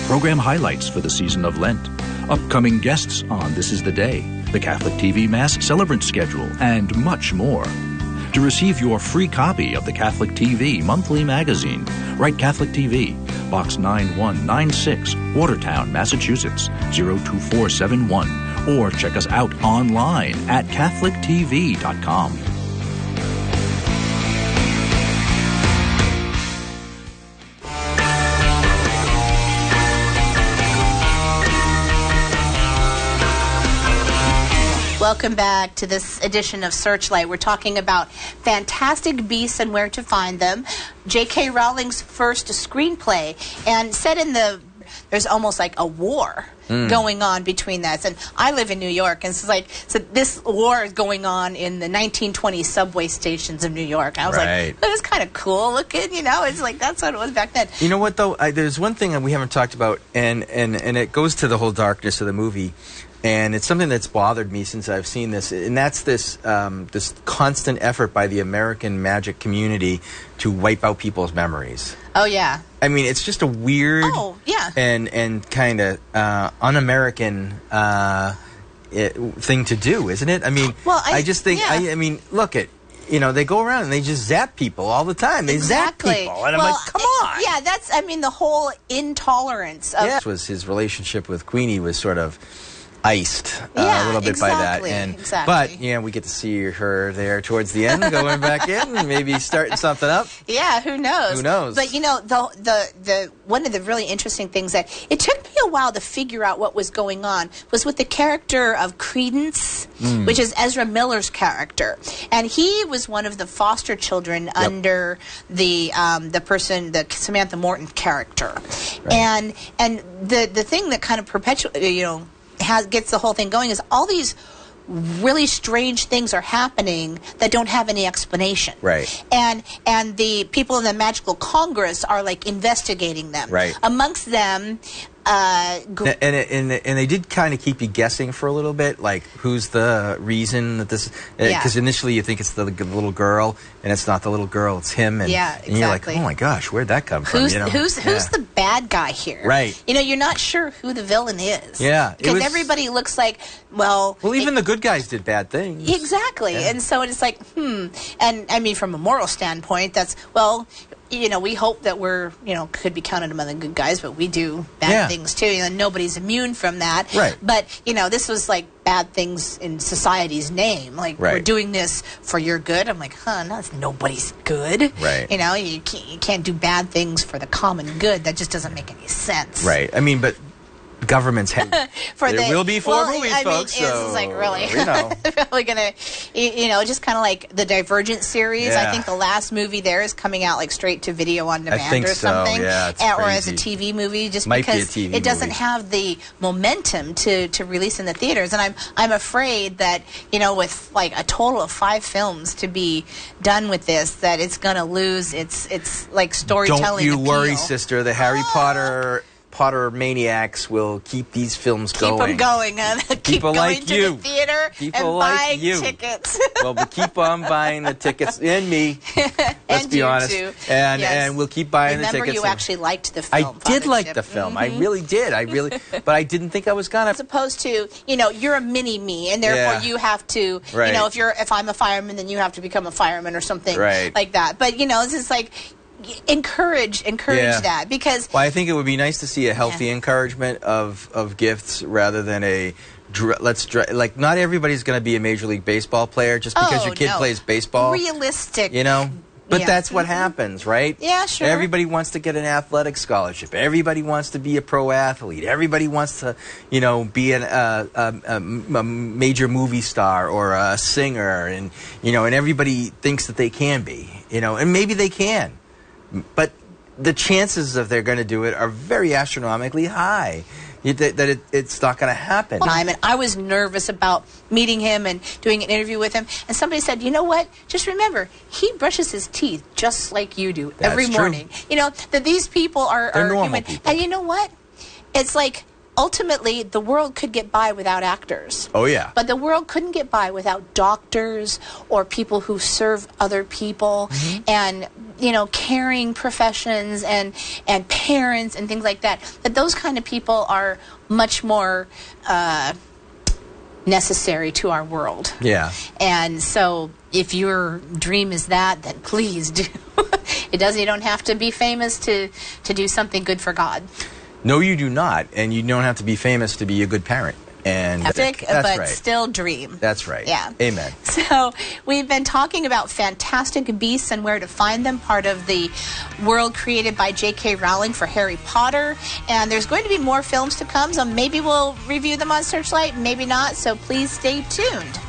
program highlights for the season of Lent, upcoming guests on This Is the Day, the Catholic TV Mass Celebrant Schedule, and much more. To receive your free copy of the Catholic TV monthly magazine, write Catholic TV, Box 9196, Watertown, Massachusetts, 02471, or check us out online at catholictv.com. Welcome back to this edition of Searchlight. We're talking about Fantastic Beasts and where to find them. J.K. Rowling's first screenplay, and set in there's almost like a war going on between that. And I live in New York, and so this war is going on in the 1920s subway stations of New York. I was like, that was kind of cool looking, you know? It's like, that's what it was back then. You know what, though? There's one thing that we haven't talked about, and it goes to the whole darkness of the movie. And it's something that's bothered me since I've seen this, and that's this this constant effort by the American magic community to wipe out people's memories. Oh, yeah. I mean, it's just a weird and kind of un-American thing to do, isn't it? I mean, well, I just think, I mean, look at, you know, they go around and they just zap people all the time. They zap people. And I'm like, come on. Yeah, that's, I mean, the whole intolerance of... This was his relationship with Queenie was sort of iced a little bit by that, but we get to see her there towards the end, going back in, and maybe starting something up. Yeah, who knows? Who knows? But you know, the one of the really interesting things that it took me a while to figure out what was going on was with the character of Creedence, which is Ezra Miller's character, and he was one of the foster children under the Samantha Morton character, and the thing that kind of perpetuates, gets the whole thing going is all these really strange things are happening that don't have any explanation. Right. And the people in the Magical Congress are like investigating them. Right. Amongst them, and they did kind of keep you guessing for a little bit, like who's the reason that this? Because initially you think it's the little girl, and it's not the little girl; it's him. And, and you're like, oh my gosh, where'd that come from? Who's the bad guy here? Right. You know, you're not sure who the villain is. Yeah. Because everybody looks like even the good guys did bad things. Exactly. Yeah. And so it's like, And I mean, from a moral standpoint, that's we hope that we're, could be counted among the good guys, but we do bad things too. Nobody's immune from that. Right. But, this was like bad things in society's name. Like, we're doing this for your good. I'm like, that's nobody's good. Right. You can't do bad things for the common good. That just doesn't make any sense. Right. I mean, but governments have there will be four movies, folks. It's like, really, probably gonna, just kind of like the Divergent series. Yeah. I think the last movie there is coming out like straight to video on demand or something, or as a TV movie, just Might because be a TV it doesn't movie. have the momentum to release in the theaters. And I'm afraid that with like a total of 5 films to be done with this, that it's gonna lose its like storytelling. Don't you worry, appeal. sister. The Harry Potter maniacs will keep these films going. Keep them going. Keep People going like to you. the theater People and like buying you. tickets. Well, we'll keep on buying the tickets. And me. Let's And be you honest. too. And we'll keep buying the tickets. Remember, you actually liked the film. I did Father like Chip. the film. I really did. But I didn't think I was gonna. As opposed to, you're a mini me, and therefore you have to, if I'm a fireman, then you have to become a fireman or something like that. But, it's just like, encourage that, because I think it would be nice to see a healthy encouragement of gifts rather than a like not everybody's going to be a Major League Baseball player just because your kid plays baseball. Realistic, But that's what happens, right? Yeah, sure. Everybody wants to get an athletic scholarship. Everybody wants to be a pro athlete. Everybody wants to, be a major movie star or a singer, and and everybody thinks that they can be, and maybe they can. But the chances of they're going to do it are very astronomically high. It's not going to happen. And I was nervous about meeting him and doing an interview with him. And somebody said, you know what? Just remember, he brushes his teeth just like you do every morning. That these people are human. People. And you know what? It's like, ultimately, the world could get by without actors. Oh, yeah. But the world couldn't get by without doctors or people who serve other people. And caring professions and parents and things like that, that those kind of people are much more necessary to our world. Yeah. And so if your dream is that, then please do. You don't have to be famous to do something good for God. No, you do not. And you don't have to be famous to be a good parent. And that's right. But still dream. That's right. Yeah. Amen. So we've been talking about fantastic beasts and where to find them, part of the world created by J.K. Rowling for Harry Potter. And there's going to be more films to come, so maybe we'll review them on Searchlight, maybe not. So please stay tuned.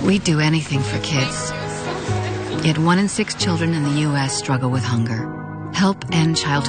We'd do anything for kids. Yet 1 in 6 children in the U.S. struggle with hunger. Help end childhood